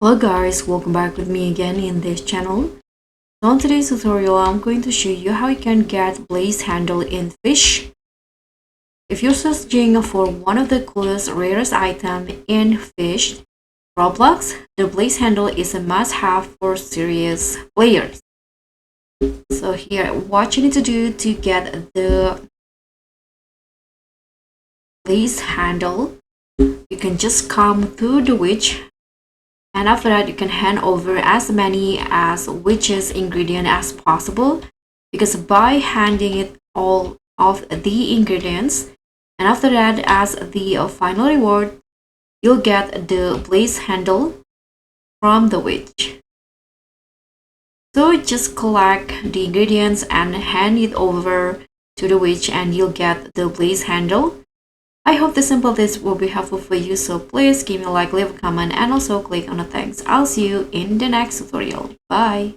Hello guys, welcome back with me again in this channel. So in today's tutorial, I'm going to show you how you can get blaze handle in Fish. If you're searching for one of the coolest, rarest item in Fish Roblox, the blaze handle is a must-have for serious players. So here, what you need to do to get the blaze handle, you can just come through the witch. And after that, you can hand over as many as witches ingredient as possible, because by handing it all of the ingredients, and after that, as the final reward, you'll get the blaze handle from the witch. So just collect the ingredients and hand it over to the witch and you'll get the blaze handle. I hope this simple tips will be helpful for you, so please give me a like, leave a comment, and also click on the thanks. I'll see you in the next tutorial. Bye!